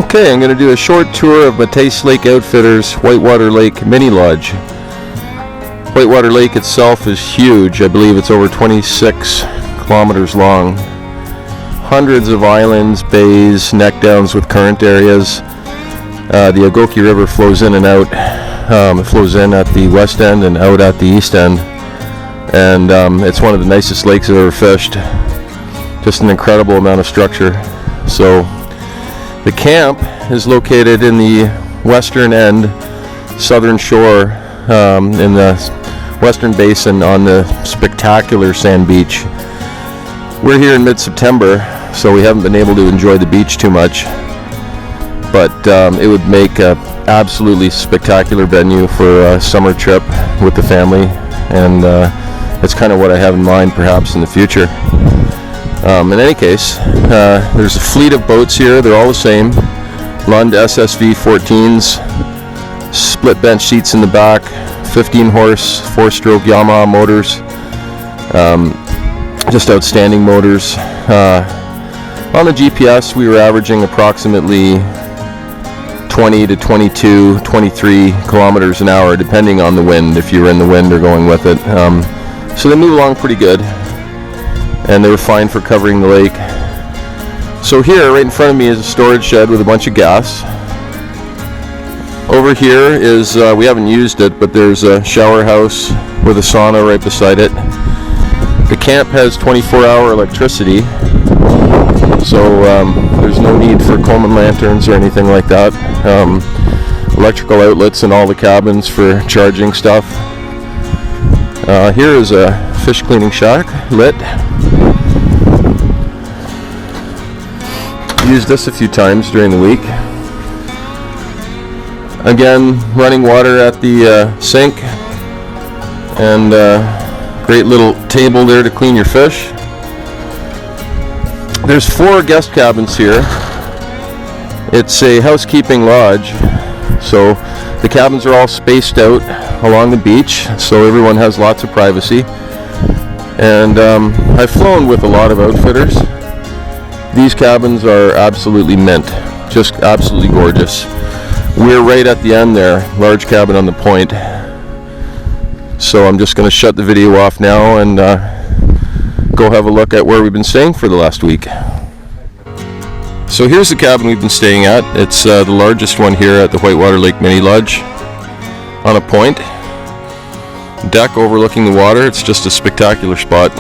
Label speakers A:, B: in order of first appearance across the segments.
A: Okay, I'm going to do a short tour of Mattice Lake Outfitters Whitewater Lake Mini Lodge. Whitewater Lake itself is huge. I believe it's over 26 kilometers long. Hundreds of islands, bays, neck downs with current areas. The Ogoki River flows in and out. It flows in at the west end and out at the east end. And it's one of the nicest lakes I've ever fished. Just an incredible amount of structure. So the camp is located in the western end, southern shore, in the western basin on the spectacular sand beach. We're here in mid-September, so we haven't been able to enjoy the beach too much, but it would make an absolutely spectacular venue for a summer trip with the family, and it's kind of what I have in mind perhaps in the future. In any case, there's a fleet of boats here. They're all the same. Lund SSV 14s, split bench seats in the back, 15 horse, 4-stroke Yamaha motors, just outstanding motors. On the GPS, we were averaging approximately 20 to 22, 23 kilometers an hour, depending on the wind, if you were in the wind or going with it. So they move along pretty good, and they were fine for covering the lake. So here, right in front of me, is a storage shed with a bunch of gas. Over here is, we haven't used it, but there's a shower house with a sauna right beside it. The camp has 24-hour electricity, so there's no need for Coleman lanterns or anything like that. Electrical outlets in all the cabins for charging stuff. Here is a fish cleaning shack, lit. Used this a few times during the week. Again, running water at the sink, and great little table there to clean your fish. There's 4 guest cabins here. It's a housekeeping lodge, so the cabins are all spaced out along the beach, so everyone has lots of privacy. And I've flown with a lot of outfitters. These cabins are absolutely mint, just absolutely gorgeous. We're right at the end there, large cabin on the point. So I'm just going to shut the video off now and go have a look at where we've been staying for the last week. So here's the cabin we've been staying at. It's the largest one here at the Whitewater Lake Mini Lodge on a point. Deck overlooking the water. It's just a spectacular spot.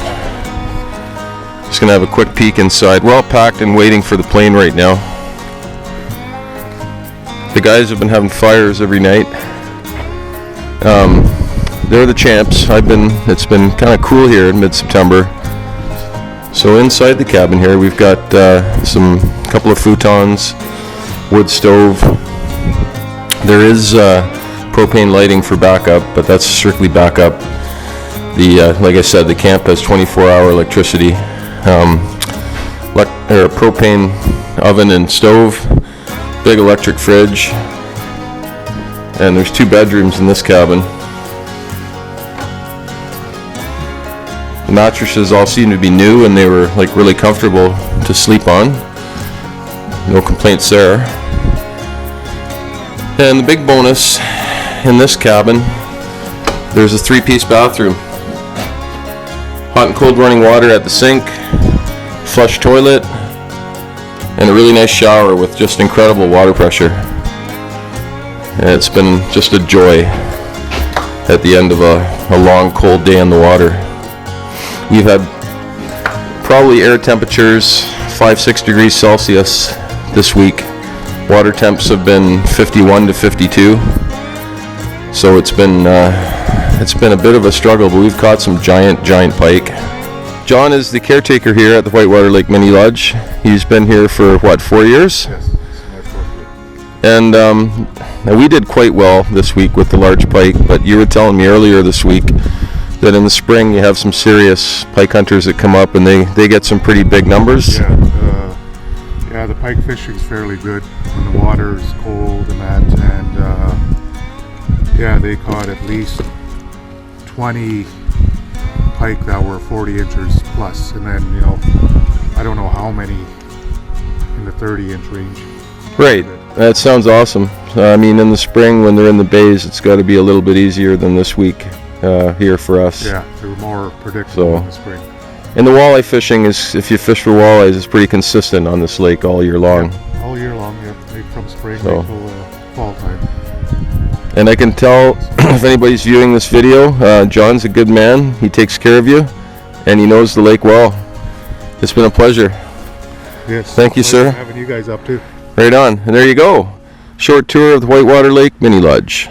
A: Just going to have a quick peek inside. We're all packed and waiting for the plane right now. The guys have been having fires every night. They're the champs. It's been kind of cool here in mid-September. So inside the cabin here, we've got couple of futons, wood stove. There is propane lighting for backup, but that's strictly backup. Like I said, the camp has 24-hour electricity. A propane oven and stove, big electric fridge, and there's 2 bedrooms in this cabin. The mattresses all seem to be new, and they were like really comfortable to sleep on. No complaints there. And the big bonus in this cabin, there's a 3-piece bathroom. Hot and cold running water at the sink, flush toilet, and a really nice shower with just incredible water pressure. And it's been just a joy at the end of a long cold day on the water. We've had probably air temperatures 5-6 degrees Celsius this week. Water temps have been 51 to 52. So it's been a bit of a struggle, but we've caught some giant pike. John is the caretaker here at the Whitewater Lake Mini Lodge. He's been here for 4 years?
B: Yes, this is my 4th year.
A: And we did quite well this week with the large pike, but you were telling me earlier this week that in the spring you have some serious pike hunters that come up, and they get some pretty big numbers.
B: Yeah, the pike fishing is fairly good when the water is cold and that, and yeah, they caught at least 20 pike that were 40 inches plus, and then I don't know how many in the 30-inch range.
A: Right. That sounds awesome. I mean, in the spring when they're in the bays, it's got to be a little bit easier than this week here for us.
B: Yeah, they're more predictable in the spring.
A: And the walleye fishing is, if you fish for walleyes, is pretty consistent on this lake all year long.
B: Yeah, all year long, yeah. From spring until fall time.
A: And I can tell if anybody's viewing this video, John's a good man. He takes care of you, and he knows the lake well. It's been a pleasure.
B: Yes.
A: Thank you, sir.
B: Having you guys up too.
A: Right on. And there you go. Short tour of the Whitewater Lake Mini Lodge.